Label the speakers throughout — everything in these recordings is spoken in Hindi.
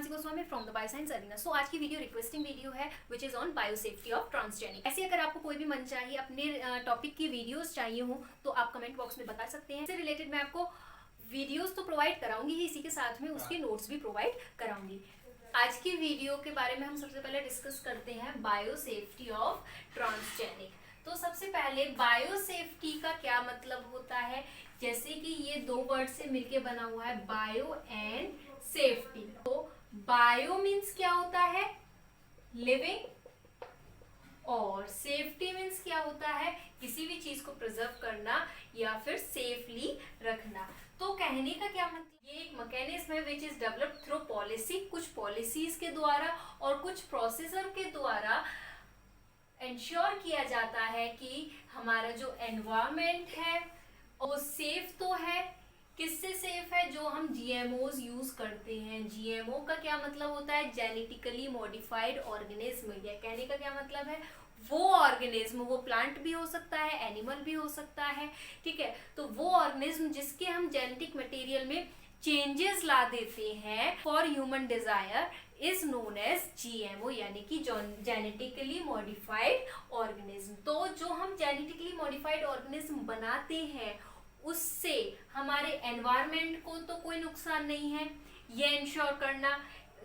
Speaker 1: Mansi Goswami from the bioscience arena. So आज की वीडियो रिक्वेस्टिंग वीडियो है which is on biosafety of transgenic. ऐसे अगर आपको कोई भी मन चाहिए, अपने टॉपिक की वीडियोस चाहिए हो तो आप कमेंट बॉक्स में बता सकते हैं। इससे रिलेटेड मैं आपको वीडियोस तो प्रोवाइड कराऊंगी ही, इसी के साथ में उसके नोट्स भी प्रोवाइड कराऊंगी। आज की वीडियो के बारे में हम सबसे पहले डिस्कस करते हैं बायोसेफ्टी ऑफ ट्रांसजेनिक। तो सबसे पहले बायोसेफ्टी का क्या मतलब होता है, जैसे कि ये दो वर्ड से मिलके बना हुआ है बायो एंड सेफ्टी। तो बायो मीन्स क्या होता है, लिविंग, और सेफ्टी मीन्स क्या होता है, किसी भी चीज को प्रिजर्व करना या फिर सेफली रखना। तो कहने का क्या मतलब, ये एक मैकेनिज्म है which is developed through policy, कुछ पॉलिसीज के द्वारा और कुछ प्रोसेसर के द्वारा इंश्योर किया जाता है कि हमारा जो एनवायरमेंट है वो सेफ तो है। किससे सेफ है, जो हम जीएमओज यूज करते हैं। जीएमओ का क्या मतलब होता है, जेनेटिकली मॉडिफाइड ऑर्गेनिज्म। या कहने का क्या मतलब है, वो ऑर्गेनिज्म, वो प्लांट भी हो सकता है, एनिमल भी हो सकता है, ठीक है। तो वो ऑर्गेनिज्म जिसके हम जेनेटिक मटेरियल में चेंजेस ला देते हैं for human desire is known as GMO, यानी कि जेनेटिकली मॉडिफाइड ऑर्गेनिज्म। तो जो हम जेनेटिकली मॉडिफाइड ऑर्गेनिज्म बनाते हैं उससे हमारे एनवायरनमेंट को तो कोई नुकसान नहीं है, ये इंश्योर करना।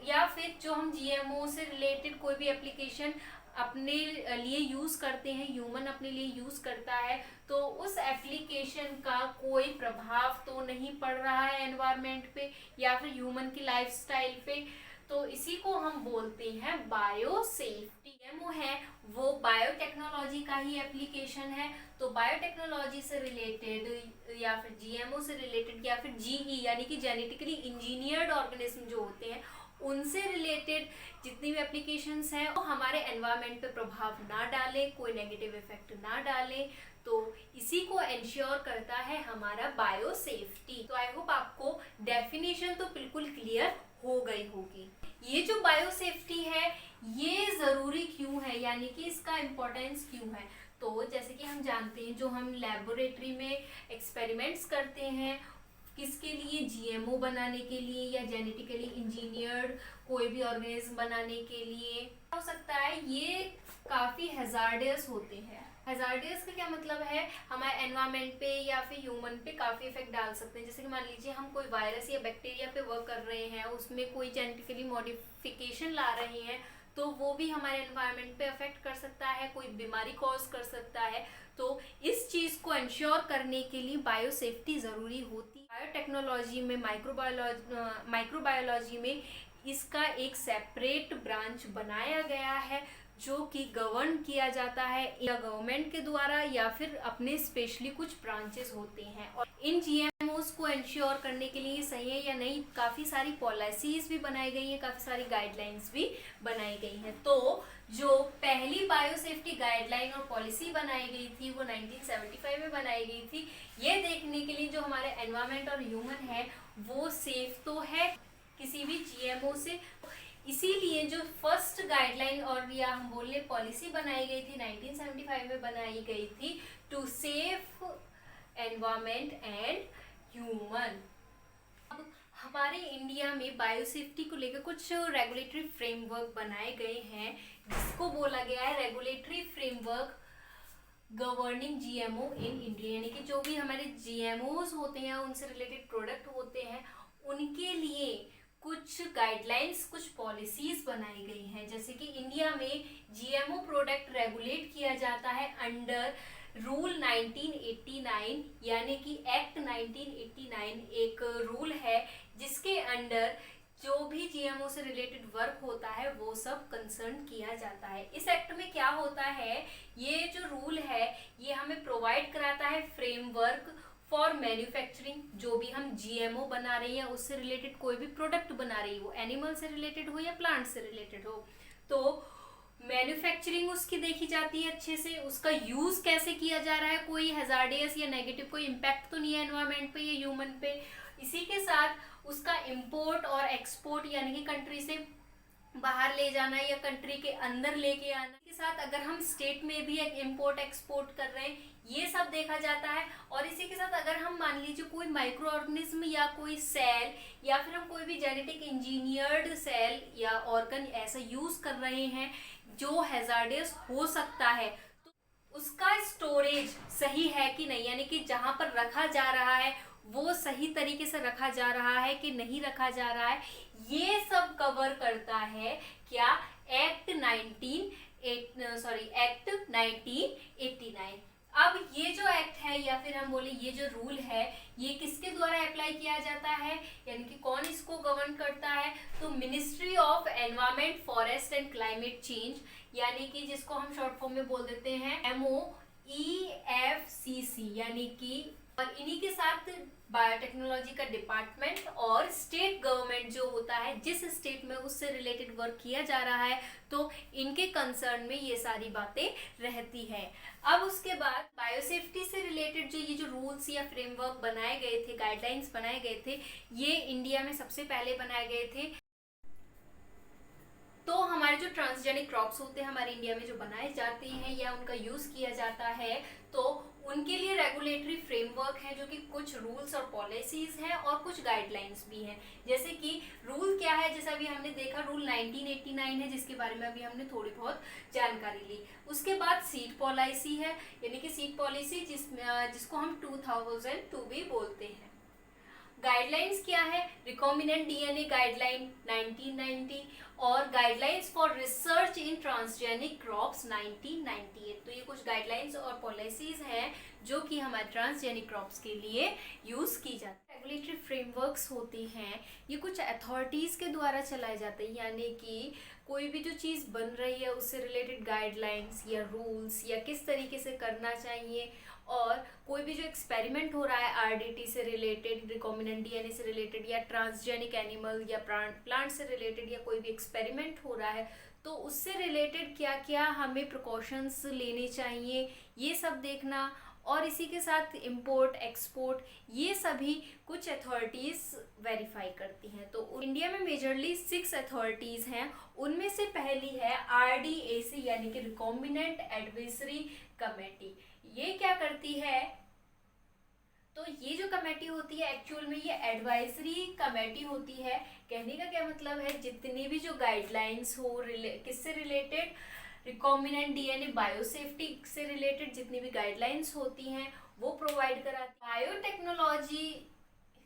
Speaker 1: या फिर जो हम जीएमओ से रिलेटेड कोई भी एप्लीकेशन अपने लिए यूज करते हैं, ह्यूमन अपने लिए यूज करता है, तो उस एप्लीकेशन का कोई प्रभाव तो नहीं पड़ रहा है एनवायरनमेंट पे या फिर ह्यूमन की लाइफस्टाइल पे। तो इसी को हम बोलते हैं बायोसेफ्टी। जीएमओ है वो बायोटेक्नोलॉजी का ही एप्लीकेशन है। तो बायोटेक्नोलॉजी से रिलेटेड या फिर जीएमओ से रिलेटेड या फिर जीई यानी कि जेनेटिकली इंजीनियर्ड ऑर्गेनिज्म जो होते हैं उनसे रिलेटेड जितनी भी एप्लीकेशंस हैं वो हमारे एनवायरनमेंट पे प्रभाव ना डाले, कोई नेगेटिव इफेक्ट ना डाले। तो इसी को इंश्योर करता है हमारा बायोसेफ्टी। तो आई होप आपको डेफिनेशन तो बिल्कुल क्लियर हो गई होगी। ये जो बायोसेफ्टी है ये जरूरी क्यों है, यानी कि इसका इम्पोर्टेंस क्यों है। तो जैसे कि हम जानते हैं जो हम लेबोरेटरी में एक्सपेरिमेंट्स करते हैं, किसके लिए, जीएमओ बनाने के लिए या जेनेटिकली इंजीनियर्ड कोई भी ऑर्गेनिज्म बनाने के लिए हो सकता है, ये काफी हैजार्डियस होते हैं। हैजार्डियस का क्या मतलब है, हमारे एनवायरनमेंट पे या फिर ह्यूमन पे काफी इफेक्ट डाल सकते हैं। जैसे कि मान लीजिए हम कोई वायरस या बैक्टीरिया पे वर्क कर रहे हैं, उसमें कोई जेनेटिकली मॉडिफिकेशन ला रहे हैं, तो वो भी हमारे एनवायरनमेंट पे अफेक्ट कर सकता है, कोई बीमारी कॉज कर सकता है। तो इस चीज को इंश्योर करने के लिए बायोसेफ्टी जरूरी होती है। बायोटेक्नोलॉजी में, माइक्रोबायोलॉजी में इसका एक सेपरेट ब्रांच बनाया गया है जो कि गवर्न किया जाता है या गवर्नमेंट के द्वारा या फिर अपने स्पेशली कुछ ब्रांचेस होते हैं। और इन जीएमओस को इंश्योर करने के लिए सही है या नहीं, काफ़ी सारी पॉलिसीज भी बनाई गई हैं, काफ़ी सारी गाइडलाइंस भी बनाई गई हैं। तो जो पहली बायोसेफ्टी गाइडलाइन और पॉलिसी बनाई गई थी वो 1975 में बनाई गई थी, ये देखने के लिए जो हमारे एनवायरनमेंट और ह्यूमन है वो सेफ तो है किसी भी जीएमओ से। इसीलिए जो फर्स्ट गाइडलाइन और या हम बोले पॉलिसी बनाई गई थी 1975 में बनाई गई थी to safe environment and human. अब हमारे इंडिया में बायोसेफ्टी को लेकर कुछ रेगुलेटरी फ्रेमवर्क बनाए गए हैं जिसको बोला गया है regulatory framework governing GMO in India, यानी कि जो भी हमारे जीएमओज होते हैं उनसे रिलेटेड प्रोडक्ट होते हैं उनके लिए कुछ गाइडलाइंस, कुछ पॉलिसीज बनाई गई हैं। जैसे कि इंडिया में जीएमओ प्रोडक्ट रेगुलेट किया जाता है अंडर रूल 1989, यानी कि एक्ट 1989 एक रूल है जिसके अंडर जो भी जीएमओ से रिलेटेड वर्क होता है वो सब कंसर्न किया जाता है। इस एक्ट में क्या होता है, ये जो रूल है ये हमें प्रोवाइड कराता है फ्रेमवर्क फॉर मैन्युफैक्चरिंग। जो भी हम जीएमओ बना रहे हैं उससे रिलेटेड कोई भी प्रोडक्ट बना रही हो, एनिमल से रिलेटेड हो या प्लांट से रिलेटेड हो, तो मैन्युफैक्चरिंग उसकी देखी जाती है अच्छे से, उसका यूज कैसे किया जा रहा है, कोई हैजार्डियस या नेगेटिव कोई इम्पैक्ट तो नहीं है एनवायरनमेंट पे या ह्यूमन पे। इसी के साथ उसका इंपोर्ट और एक्सपोर्ट यानी कि कंट्री से बाहर ले जाना या कंट्री के अंदर लेके आना के साथ अगर हम स्टेट में भी एक इम्पोर्ट एक्सपोर्ट कर रहे हैं, ये सब देखा जाता है। और इसी के साथ अगर हम मान लीजिए कोई माइक्रो ऑर्गेनिज्म या कोई सेल या फिर हम कोई भी जेनेटिक इंजीनियर्ड सेल या ऑर्गन ऐसा यूज कर रहे हैं जो हैजार्डियस हो सकता है, तो उसका स्टोरेज सही है कि नहीं, यानी कि जहां पर रखा जा रहा है वो सही तरीके से रखा जा रहा है कि नहीं रखा जा रहा है, ये सब कवर करता है क्या, एक्ट 1989। अब ये जो एक्ट है या फिर हम बोले ये जो रूल है, ये किसके द्वारा अप्लाई किया जाता है, यानी कि कौन इसको गवर्न करता है, तो ministry of environment, forest and climate change, यानी कि जिसको हम शॉर्ट फॉर्म में बोल देते हैं MOEFCC, यानी कि और इन्हीं के साथ बायोटेक्नोलॉजी का डिपार्टमेंट और स्टेट गवर्नमेंट जो होता है, जिस स्टेट में उससे रिलेटेड वर्क किया जा रहा है, तो इनके कंसर्न में ये सारी बातें रहती हैं। अब उसके बाद बायोसेफ्टी से रिलेटेड जो ये जो रूल्स या फ्रेमवर्क बनाए गए थे, गाइडलाइंस बनाए गए थे, ये इंडिया में सबसे पहले बनाए गए थे। तो हमारे जो ट्रांसजेनिक क्रॉप्स होते हैं हमारे इंडिया में जो बनाए जाते हैं या उनका यूज किया जाता है, तो उनके लिए रेगुलेटरी फ्रेमवर्क है, जो कि कुछ रूल्स और पॉलिसीज हैं और कुछ गाइडलाइंस भी हैं। जैसे कि रूल क्या है, जैसा अभी हमने देखा रूल 1989 है, जिसके बारे में अभी हमने थोड़ी बहुत जानकारी ली। उसके बाद सीड पॉलिसी है, यानी कि सीड पॉलिसी जिसको हम 2002 भी बोलते हैं। गाइडलाइंस क्या है, रिकॉम्बिनेंट डीएनए गाइडलाइन 1990 और guidelines for research in transgenic crops 1998। तो ये कुछ गाइडलाइंस और पॉलिसीज हैं जो कि हमारे ट्रांसजेनिक क्रॉप्स के लिए यूज की जाती है। रेगुलेटरी फ्रेमवर्क्स होते हैं, ये कुछ अथॉरिटीज के द्वारा चलाए जाते हैं, यानी कि कोई भी जो चीज़ बन रही है उससे रिलेटेड गाइडलाइंस या रूल्स या किस तरीके से करना चाहिए, और कोई भी जो एक्सपेरिमेंट हो रहा है आरडीटी से रिलेटेड, रिकॉम्बिनेंट डीएनए से रिलेटेड या ट्रांसजेनिक एनिमल या प्लांट से रिलेटेड या कोई भी एक्सपेरिमेंट हो रहा है, तो उससे रिलेटेड क्या क्या हमें प्रिकॉशंस लेने चाहिए, ये सब देखना। और इसी के साथ इंपोर्ट एक्सपोर्ट ये सभी कुछ अथॉरिटीज़ वेरीफाई करती हैं। तो इंडिया में मेजरली 6 अथॉरिटीज़ हैं, उनमें से पहली है RDAC, यानी कि रिकॉम्बिनेंट एडवाइजरी कमेटी। ये क्या करती है, तो ये जो कमेटी होती है एक्चुअल में ये एडवाइजरी कमेटी होती है। कहने का क्या मतलब है, जितनी भी जो गाइडलाइंस हो किससे रिलेटेड, रिकॉम्बिनेंट डीएनए बायोसेफ्टी से रिलेटेड जितनी भी गाइडलाइंस होती हैं वो प्रोवाइड कराती है। बायोटेक्नोलॉजी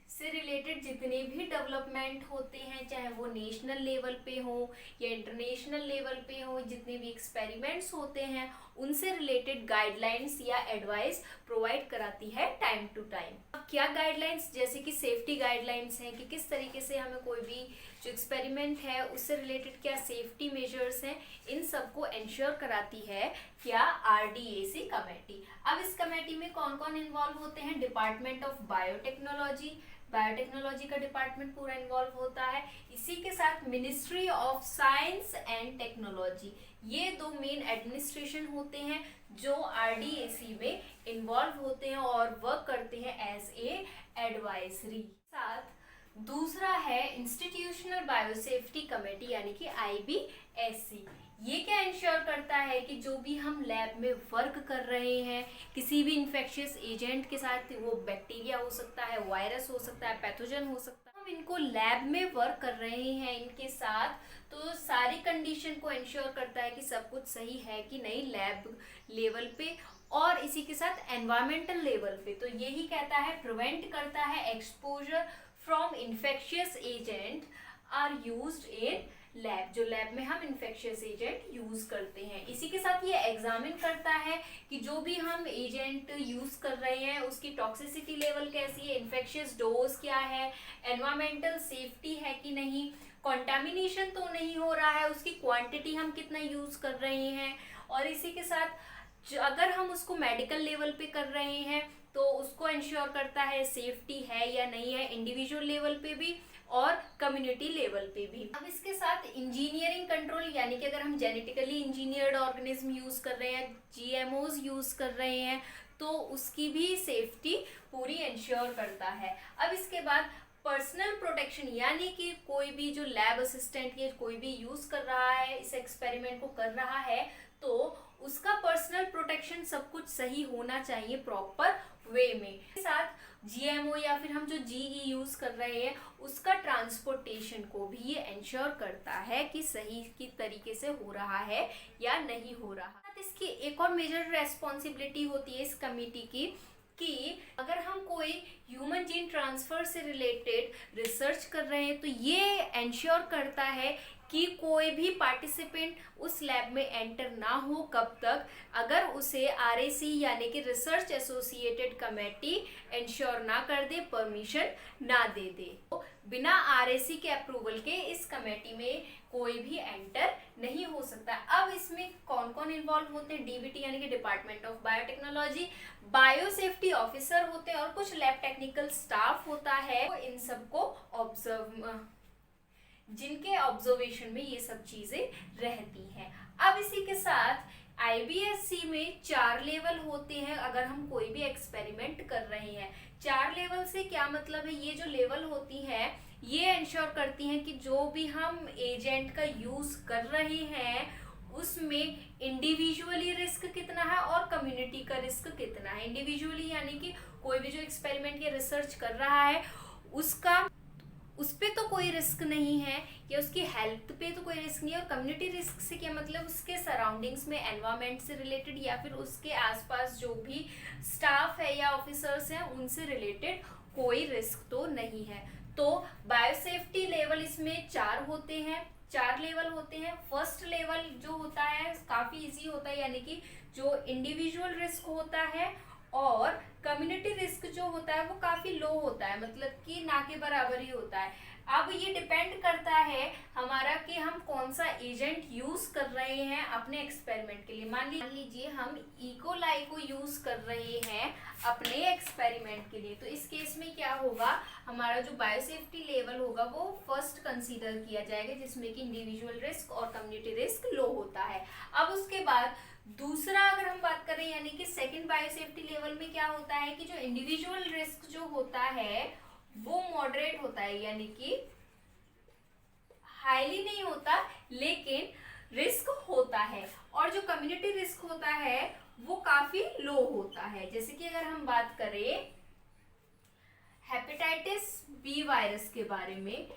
Speaker 1: से रिलेटेड जितने भी डेवलपमेंट होते हैं, चाहे वो नेशनल लेवल पे हो या इंटरनेशनल लेवल पे हो, जितने भी एक्सपेरिमेंट्स होते हैं उनसे रिलेटेड गाइडलाइंस या एडवाइस प्रोवाइड कराती है टाइम टू टाइम। अब क्या गाइडलाइंस, जैसे कि सेफ्टी गाइडलाइंस हैं कि किस तरीके से हमें कोई भी जो एक्सपेरिमेंट है उससे रिलेटेड क्या सेफ्टी मेजर्स हैं, इन सबको इंश्योर कराती है क्या, RDAC कमेटी। अब इस कमेटी में कौन कौन इन्वॉल्व होते हैं, डिपार्टमेंट ऑफ बायोटेक्नोलॉजी, बायोटेक्नोलॉजी का डिपार्टमेंट पूरा इन्वॉल्व होता है। इसी के साथ ministry of science and technology, ये दो मेन एडमिनिस्ट्रेशन होते हैं जो RDAC में इन्वॉल्व होते हैं और वर्क करते हैं एज ए एडवाइजरी। साथ दूसरा है इंस्टीट्यूशनल बायोसेफ्टी कमेटी, यानी कि IBSC। ये क्या इंश्योर करता है कि जो भी हम लैब में वर्क कर रहे हैं किसी भी इन्फेक्शियस एजेंट के साथ, वो बैक्टीरिया हो सकता है, वायरस हो सकता है, पैथोजन हो सकता है, हम इनको लैब में वर्क कर रहे हैं इनके साथ, तो सारी कंडीशन को इंश्योर करता है कि सब कुछ सही है कि नहीं लैब लेवल पे और इसी के साथ एनवायरमेंटल लेवल पे। तो यही कहता है, प्रिवेंट करता है exposure from infectious agent are used in lab, जो लैब में हम इन्फेक्शियस एजेंट यूज करते हैं। इसी के साथ ये एग्जामिन करता है कि जो भी हम एजेंट यूज कर रहे हैं उसकी टॉक्सिसिटी लेवल कैसी है, इन्फेक्शियस डोज क्या है, एनवायरमेंटल सेफ्टी है कि नहीं, कंटामिनेशन तो नहीं हो रहा है, उसकी क्वांटिटी हम कितना यूज कर रहे हैं, और इसी के साथ अगर हम उसको मेडिकल लेवल पे कर रहे हैं तो उसको इंश्योर करता है सेफ्टी है या नहीं है, इंडिविजुअल लेवल पे भी और कम्युनिटी लेवल पे भी। अब इसके साथ इंजीनियरिंग कंट्रोल, यानी कि अगर हम जेनेटिकली इंजीनियर्ड ऑर्गेनिज्म यूज कर रहे हैं, GMOs यूज कर रहे हैं, तो उसकी भी सेफ्टी पूरी इंश्योर करता है। अब इसके बाद पर्सनल प्रोटेक्शन यानी कि कोई भी जो लैब असिस्टेंट या कोई भी यूज कर रहा है, इस एक्सपेरिमेंट को कर रहा है, तो उसका पर्सनल प्रोटेक्शन सब कुछ सही होना चाहिए प्रॉपर वे में। साथ जीएमओ या फिर हम जो जीई यूज कर रहे हैं उसका ट्रांसपोर्टेशन को भी ये इंश्योर करता है कि सही की तरीके से हो रहा है या नहीं हो रहा। इसकी एक और मेजर रेस्पॉन्सिबिलिटी होती है इस कमेटी की कि अगर हम कोई ह्यूमन जीन ट्रांसफर से रिलेटेड रिसर्च कर रहे हैं तो ये इंश्योर करता है कि कोई भी पार्टिसिपेंट उस लैब में एंटर ना हो कब तक, अगर उसे आरएसी यानी कि रिसर्च एसोसिएटेड कमेटी इंश्योर ना कर दे, परमिशन ना दे दे। तो बिना आरएसी के अप्रूवल के इस कमेटी में कोई भी एंटर नहीं हो सकता। अब इसमें कौन कौन इन्वॉल्व होते हैं? डीबीटी यानी कि department of biotechnology, biosafety officer होते हैं और कुछ लैब टेक्निकल स्टाफ होता है। तो इन सबको जिनके ऑब्जर्वेशन में ये सब चीजें रहती हैं। अब इसी के साथ आईबीएससी में 4 लेवल होते हैं अगर हम कोई भी एक्सपेरिमेंट कर रहे हैं। 4 लेवल से क्या मतलब है? ये जो लेवल होती है ये इंश्योर करती हैं कि जो भी हम एजेंट का यूज कर रहे हैं उसमें इंडिविजुअली रिस्क कितना है और कम्युनिटी का रिस्क कितना है। इंडिविजुअली यानी कि कोई भी जो एक्सपेरिमेंट या रिसर्च कर रहा है उस पे तो कोई रिस्क नहीं है या उसकी हेल्थ पे तो कोई रिस्क नहीं है। और कम्युनिटी रिस्क से क्या मतलब? उसके सराउंडिंग्स में एनवायरनमेंट से रिलेटेड या फिर उसके आसपास जो भी स्टाफ है या ऑफिसर्स हैं उनसे रिलेटेड कोई रिस्क तो नहीं है। तो बायोसेफ्टी लेवल इसमें 4 होते हैं, 4 लेवल होते हैं। फर्स्ट लेवल जो होता है काफी इजी होता है, यानी कि जो इंडिविजुअल रिस्क होता है और कम्युनिटी रिस्क जो होता है वो काफी लो होता है, मतलब कि ना के बराबर ही होता है। अब ये डिपेंड करता है हमारा कि हम कौन सा एजेंट यूज कर रहे हैं अपने एक्सपेरिमेंट के लिए। मान लीजिए हम इकोलाई को यूज कर रहे हैं अपने एक्सपेरिमेंट के लिए, तो इस केस में क्या होगा? हमारा जो बायोसेफ्टी लेवल होगा वो फर्स्ट कंसीडर किया जाएगा, जिसमें कि इंडिविजुअल रिस्क और कम्युनिटी रिस्क लो होता है। अब उसके बाद दूसरा अगर हम बात करें यानी कि सेकंड बायोसेफ्टी लेवल में क्या होता है कि जो इंडिविजुअल रिस्क जो होता है वो मॉडरेट होता है, यानी कि हाईली नहीं होता लेकिन रिस्क होता है। और जो कम्युनिटी रिस्क होता है वो काफी लो होता है। जैसे कि अगर हम बात करें हेपेटाइटिस बी वायरस के बारे में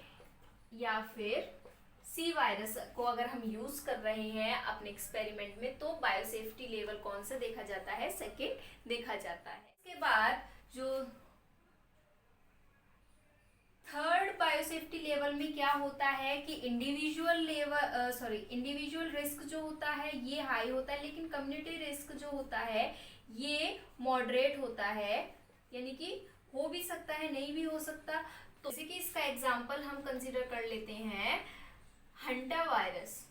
Speaker 1: या फिर सी वायरस को अगर हम यूज कर रहे हैं अपने एक्सपेरिमेंट में, तो बायोसेफ्टी लेवल कौन सा देखा जाता है? सेकंड देखा जाता है। इसके बाद जो थर्ड बायोसेफ्टी लेवल में क्या होता है कि इंडिविजुअल रिस्क जो होता है ये हाई होता है, लेकिन कम्युनिटी रिस्क जो होता है ये मॉडरेट होता है, यानी कि हो भी सकता है नहीं भी हो सकता। तो जैसे कि इसका एग्जांपल हम कंसीडर कर लेते हैं हंटा वायरस।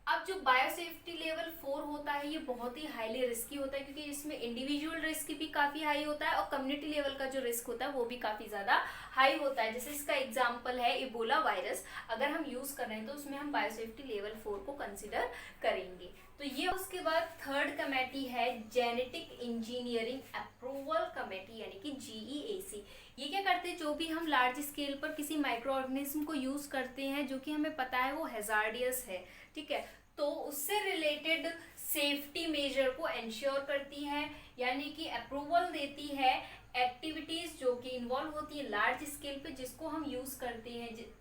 Speaker 1: अब जो बायोसेफ्टी लेवल 4 होता है ये बहुत ही हाईली रिस्की होता है, क्योंकि इसमें इंडिविजुअल रिस्क भी काफी हाई होता है और कम्युनिटी लेवल का जो रिस्क होता है वो भी काफी ज्यादा हाई होता है। जैसे इसका एग्जांपल है इबोला वायरस, अगर हम यूज कर रहे हैं तो उसमें हम बायोसेफ्टी लेवल 4 को कंसिडर करेंगे। तो ये उसके बाद थर्ड कमेटी है जेनेटिक इंजीनियरिंग अप्रूवल कमेटी, यानी कि जीईएसी। ये क्या करते हैं? जो भी हम लार्ज स्केल पर किसी माइक्रो ऑर्गेनिज्म को यूज करते हैं जो कि हमें पता है वो हैजार्डियस है, ठीक है, तो उससे रिलेटेड सेफ्टी मेजर को इंश्योर करती है, यानी कि अप्रूवल देती है एक्टिविटीज जो कि इन्वॉल्व होती है लार्ज स्केल पे, जिसको हम यूज करते हैं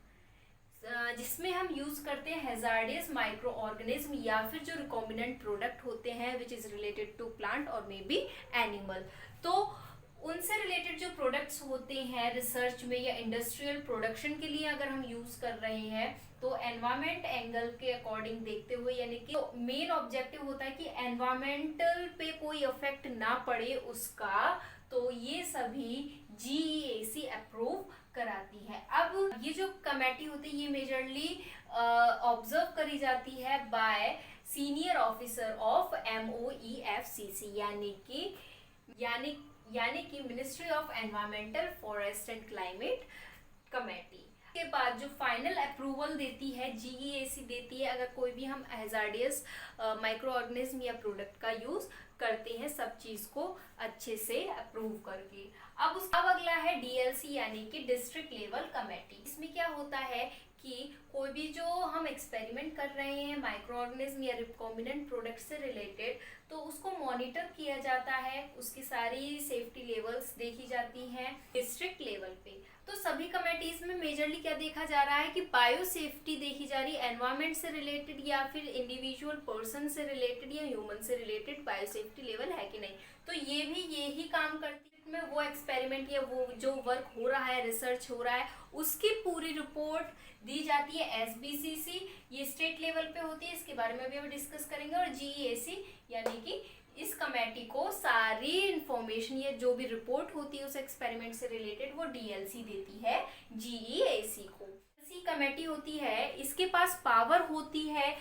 Speaker 1: जिसमें हम यूज करते हैं हैजार्डियस माइक्रो ऑर्गेनिज्म या फिर जो रिकॉम्बिनेंट प्रोडक्ट होते हैं which is related to plant और मे बी एनिमल। तो उनसे रिलेटेड जो प्रोडक्ट्स होते हैं रिसर्च में या इंडस्ट्रियल प्रोडक्शन के लिए अगर हम यूज कर रहे हैं तो एनवायरमेंट एंगल के अकॉर्डिंग देखते हुए, यानी कि मेन ऑब्जेक्टिव होता है कि एनवायरमेंटल पे कोई इफेक्ट ना पड़े उसका, तो ये सभी जीईएसी अप्रूव कराती है। अब ये जो कमेटी होती है ये मेजरली ऑब्जर्व करी जाती है bye senior officer of MOEFCC, यानी कि ministry of environmental forest and climate committee. उसके बाद जो फाइनल अप्रूवल देती है जीईएसी देती है अगर कोई भी हम हैजार्डियस माइक्रो ऑर्गेनिज्म या प्रोडक्ट का यूज करते हैं, सब चीज को अच्छे से अप्रूव करके। अब अगला है डीएलसी यानी कि डिस्ट्रिक्ट लेवल कमेटी। इसमें क्या होता है कि कोई भी जो हम एक्सपेरिमेंट कर रहे हैं माइक्रो ऑर्गेनिज्म या रिकॉम्बिनेंट प्रोडक्ट से रिलेटेड, तो उसको मॉनिटर किया जाता है, उसकी सारी सेफ्टी लेवल्स देखी जाती हैं डिस्ट्रिक्ट लेवल पे। तो सभी कमेटीज में मेजरली क्या देखा जा रहा है कि बायो सेफ्टी देखी जा रही है, एनवायरमेंट से रिलेटेड या फिर इंडिविजुअल पर्सन से रिलेटेड या ह्यूमन से रिलेटेड बायो सेफ्टी लेवल है कि नहीं। तो ये भी यही काम करती है में वो एक्सपेरिमेंट या वो जो वर्क हो रहा है, रिसर्च हो रहा है, उसकी पूरी रिपोर्ट दी जाती है एसबीसीसी, ये स्टेट लेवल पे होती है, इसके बारे में भी हम डिस्कस करेंगे। और जीईएसी यानी कि इस कमेटी को सारी इंफॉर्मेशन या जो भी रिपोर्ट होती है उस एक्सपेरिमेंट से रिलेटेड वो डीएलसी देती है जीईएसी को। ऐसी कमेटी होती है, इसके पास पावर होती है,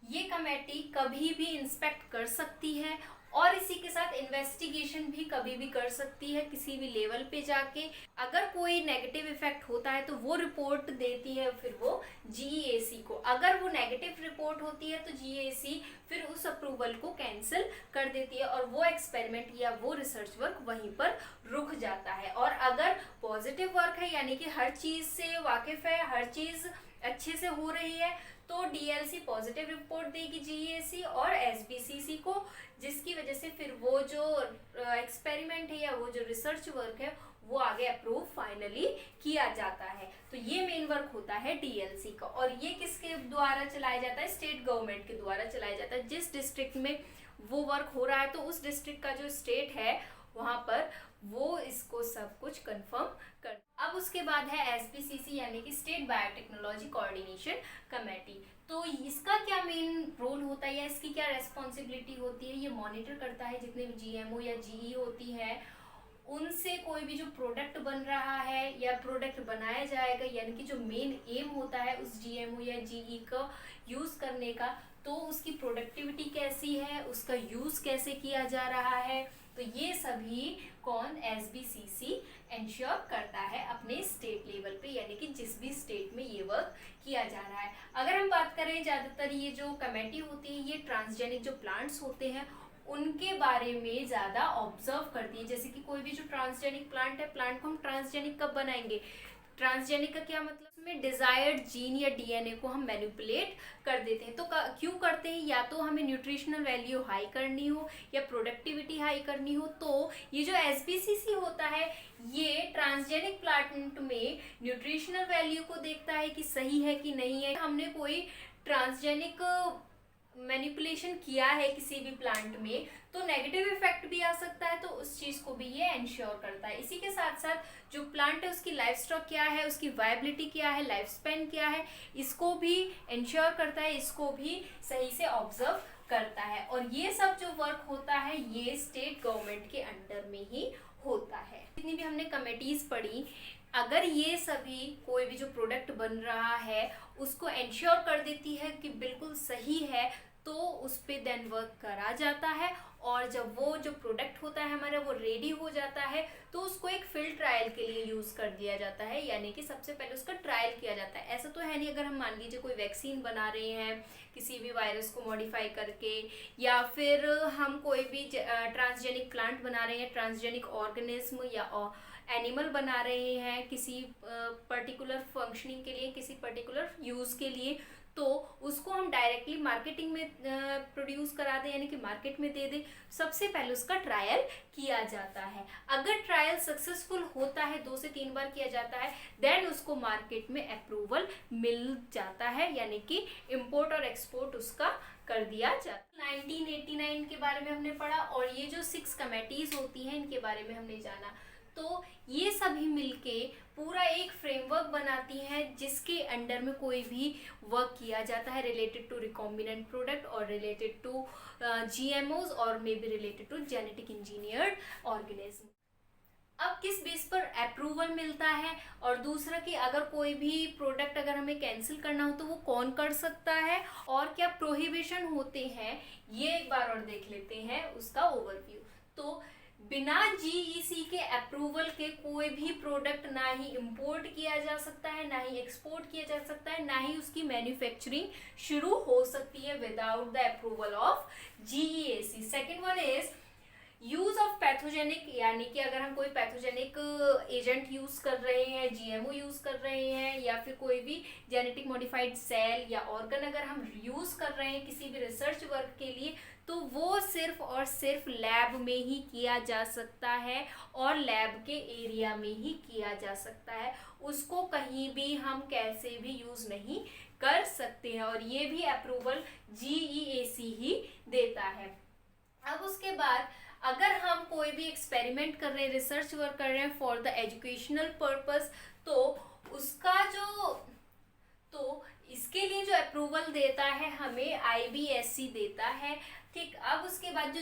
Speaker 1: ये कमेटी कभी भी इंस्पेक्ट कर सकती है और इसी के साथ इन्वेस्टिगेशन भी कभी भी कर सकती है किसी भी लेवल पे जाके। अगर कोई नेगेटिव इफेक्ट होता है तो वो रिपोर्ट देती है फिर वो जीईएसी को। अगर वो नेगेटिव रिपोर्ट होती है तो जीईएसी फिर उस अप्रूवल को कैंसिल कर देती है और वो एक्सपेरिमेंट या वो रिसर्च वर्क वहीं पर रुक जाता है। और अगर पॉजिटिव वर्क है यानी कि हर चीज से वाकिफ है, हर चीज अच्छे से हो रही है, तो डीएलसी पॉजिटिव रिपोर्ट देगी जीईएसी और एसबीसीसी को, जिसकी वजह से फिर वो जो एक्सपेरिमेंट है या वो जो रिसर्च वर्क है वो आगे अप्रूव फाइनली किया जाता है। तो ये मेन वर्क होता है डीएलसी का। और ये किसके द्वारा चलाया जाता है? स्टेट गवर्नमेंट के द्वारा चलाया जाता है। जिस डिस्ट्रिक्ट में वो वर्क हो रहा है तो उस डिस्ट्रिक्ट का जो स्टेट है वहां पर वो इसको सब कुछ कंफर्म कर। अब उसके बाद है एसबीसीसी यानी कि स्टेट बायोटेक्नोलॉजी कोऑर्डिनेशन कमेटी। तो इसका क्या मेन रोल होता है या इसकी क्या रेस्पॉन्सिबिलिटी होती है? ये मॉनिटर करता है जितने भी जीएमओ या जीई होती है उनसे कोई भी जो प्रोडक्ट बन रहा है या प्रोडक्ट बनाया जाएगा, यानी कि जो मेन एम होता है उस जीएमओ या जीई का यूज करने का, तो उसकी प्रोडक्टिविटी कैसी है, उसका यूज कैसे किया जा रहा है, तो ये सभी कौन? एसबीसीसी इंश्योर करता है अपने स्टेट लेवल पे, यानी कि जिस भी स्टेट में ये वर्क किया जा रहा है। अगर हम बात करें ज्यादातर ये जो कमेटी होती है ये ट्रांसजेनिक जो प्लांट्स होते हैं उनके बारे में ज्यादा ऑब्जर्व करती है। जैसे कि कोई भी जो ट्रांसजेनिक प्लांट है, प्लांट को हम ट्रांसजेनिक कब बनाएंगे? ट्रांसजेनिक का क्या मतलब? में डिजायर्ड जीन या डीएनए को हम मैनिपुलेट कर देते हैं। तो क्यों करते हैं? या तो हमें न्यूट्रिशनल वैल्यू हाई करनी हो या प्रोडक्टिविटी हाई करनी हो। तो ये जो एसबीसीसी होता है ये ट्रांसजेनिक प्लांट में न्यूट्रिशनल वैल्यू को देखता है कि सही है कि नहीं है। हमने कोई ट्रांसजेनिक मैनिपुलेशन किया है किसी भी प्लांट में तो नेगेटिव इफेक्ट भी आ सकता है, तो उस चीज को भी ये इंश्योर करता है। इसी के साथ साथ जो प्लांट है उसकी लाइफ स्टॉक क्या है, उसकी वायबिलिटी क्या है, लाइफ स्पेन क्या है, इसको भी इंश्योर करता है, इसको भी सही से ऑब्जर्व करता है। और ये सब जो वर्क होता है ये स्टेट गवर्नमेंट के अंडर में ही होता है। जितनी भी हमने कमेटीज पढ़ी, अगर ये सभी कोई भी जो प्रोडक्ट बन रहा है उसको इंश्योर कर देती है कि बिल्कुल सही है, तो उस पे देन वर्क करा जाता है। और जब वो जो प्रोडक्ट होता है हमारा वो रेडी हो जाता है तो उसको एक फील्ड ट्रायल के लिए यूज कर दिया जाता है, यानी कि सबसे पहले उसका ट्रायल किया जाता है। ऐसा तो है नहीं अगर हम मान लीजिए कोई वैक्सीन बना रहे हैं किसी भी वायरस को मॉडिफाई करके, या फिर हम कोई भी ट्रांसजेनिक प्लांट बना रहे हैं, ट्रांसजेनिक ऑर्गेनिज्म या एनिमल बना रहे हैं किसी पर्टिकुलर फंक्शनिंग के लिए, किसी पर्टिकुलर यूज के लिए, तो उसको हम डायरेक्टली मार्केटिंग में प्रोड्यूस करा दें, यानी कि मार्केट में दे दें। सबसे पहले उसका ट्रायल किया जाता है। अगर ट्रायल सक्सेसफुल होता है, 2 से 3 बार किया जाता है, देन उसको मार्केट में अप्रूवल मिल जाता है, यानी कि इंपोर्ट और एक्सपोर्ट उसका कर दिया जाता है। 1989 के बारे में हमने पढ़ा और ये जो 6 कमेटीज होती हैं इनके बारे में हमने जाना। तो ये सभी मिलके पूरा एक फ्रेमवर्क बनाती हैं जिसके अंडर में कोई भी वर्क किया जाता है रिलेटेड टू रिकॉम्बिनेंट प्रोडक्ट और रिलेटेड टू जीएमओज और may be related to genetic engineered organism. अब किस बेस पर अप्रूवल मिलता है, और दूसरा कि अगर कोई भी प्रोडक्ट अगर हमें कैंसिल करना हो तो वो कौन कर सकता है और क्या प्रोहिबिशन होते हैं, ये एक बार और देख लेते हैं उसका ओवरव्यू। तो बिना जीईसी के अप्रूवल के कोई भी प्रोडक्ट ना ही इंपोर्ट किया जा सकता है, ना ही एक्सपोर्ट किया जा सकता है, ना ही उसकी मैन्युफैक्चरिंग शुरू हो सकती है without the approval of GEC. Second one is use of pathogenic, यानी कि अगर हम कोई पैथोजेनिक एजेंट यूज कर रहे हैं, जीएमओ यूज कर रहे हैं, या फिर कोई भी जेनेटिक मॉडिफाइड सेल या ऑर्गन अगर हम यूज कर रहे हैं किसी भी रिसर्च वर्क के लिए, तो वो सिर्फ और सिर्फ लैब में ही किया जा सकता है और लैब के एरिया में ही किया जा सकता है। उसको कहीं भी हम कैसे भी यूज नहीं कर सकते हैं, और ये भी अप्रूवल जीईसी ही देता है। अब उसके बाद अगर हम कोई भी एक्सपेरिमेंट कर रहे हैं, रिसर्च वर्क कर रहे हैं फॉर द एजुकेशनल पर्पस, तो उसका तो इसके लिए जो अप्रूवल देता है हमें आईबीएससी देता है। ठीक, अब उसके बाद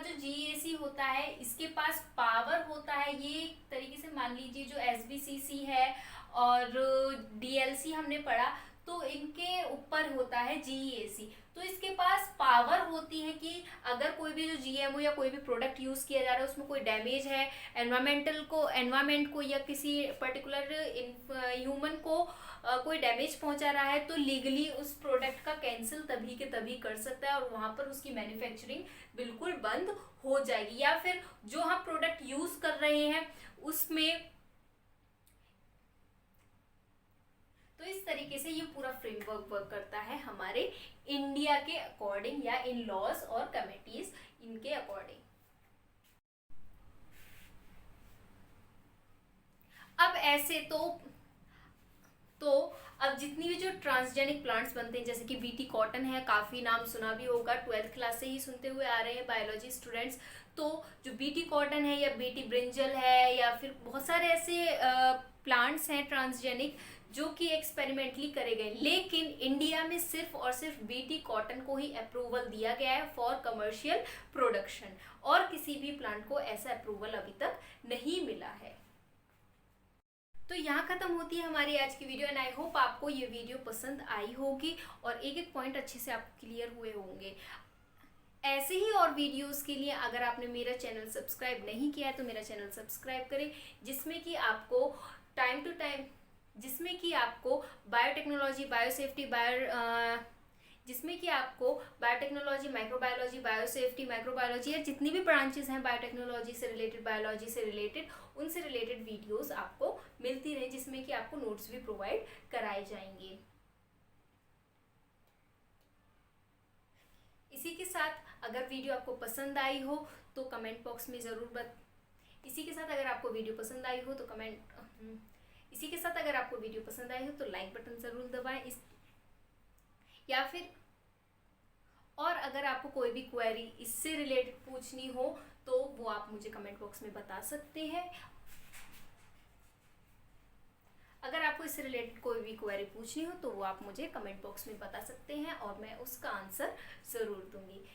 Speaker 1: जो जीएसी होता है, इसके पास पावर होता है, ये एक तरीके से मान लीजिए जो एसबीसीसी है और डीएलसी हमने पढ़ा, तो इनके ऊपर होता है जीईएसी। तो इसके पास पावर होती है कि अगर कोई भी जो जीएमओ या कोई भी प्रोडक्ट यूज किया जा रहा है उसमें कोई डैमेज है एनवायरमेंट को या किसी पर्टिकुलर ह्यूमन को कोई डैमेज पहुंचा रहा है, तो लीगली उस प्रोडक्ट का कैंसिल तभी के तभी कर सकता है और वहां पर उसकी मैन्युफैक्चरिंग बिल्कुल बंद हो जाएगी। या फिर जो हम प्रोडक्ट यूज कर रहे हैं उसमें, तो इस तरीके से ये पूरा फ्रेमवर्क वर्क करता है हमारे इंडिया के अकॉर्डिंग या इन लॉज और कमिटीज इनके अकॉर्डिंग। अब ऐसे तो अब जितनी भी जो ट्रांसजेनिक प्लांट्स बनते हैं, जैसे कि बीटी कॉटन है, काफ़ी नाम सुना भी होगा, 12th क्लास से ही सुनते हुए आ रहे हैं बायोलॉजी स्टूडेंट्स। तो जो बीटी कॉटन है या बीटी ब्रिंजल है या फिर बहुत सारे ऐसे प्लांट्स हैं ट्रांसजेनिक जो कि एक्सपेरिमेंटली करे गए, लेकिन इंडिया में सिर्फ और सिर्फ बीटी कॉटन को ही अप्रूवल दिया गया है फॉर कमर्शियल प्रोडक्शन, और किसी भी प्लांट को ऐसा अप्रूवल अभी तक नहीं मिला है। तो यहाँ खत्म होती है हमारी आज की वीडियो, एंड आई होप आपको ये वीडियो पसंद आई होगी और एक एक पॉइंट अच्छे से आपको क्लियर हुए होंगे। ऐसे ही और वीडियोस के लिए अगर आपने मेरा चैनल सब्सक्राइब नहीं किया है तो मेरा चैनल सब्सक्राइब करें, जिसमें कि आपको time to time biotechnology, biosafety, जिसमें कि आपको बायोटेक्नोलॉजी, माइक्रोबायोलॉजी, बायोसेफ्टी, माइक्रोबायोलॉजी या जितनी भी ब्रांचेस हैं बायोटेक्नोलॉजी से रिलेटेड, बायोलॉजी से रिलेटेड, उनसे रिलेटेड वीडियोस आपको मिलती रहे, जिसमें कि आपको नोट्स भी प्रोवाइड कराए जाएंगे। इसी के साथ अगर वीडियो आपको पसंद आई हो तो कमेंट बॉक्स में ज़रूर इसी के साथ अगर आपको वीडियो पसंद आई हो तो लाइक बटन ज़रूर दबाएं या फिर, और अगर आपको कोई भी क्वेरी इससे रिलेटेड पूछनी हो तो वो आप मुझे कमेंट बॉक्स में बता सकते हैं। अगर आपको इससे रिलेटेड कोई भी क्वेरी पूछनी हो तो वो आप मुझे कमेंट बॉक्स में बता सकते हैं और मैं उसका आंसर ज़रूर दूंगी।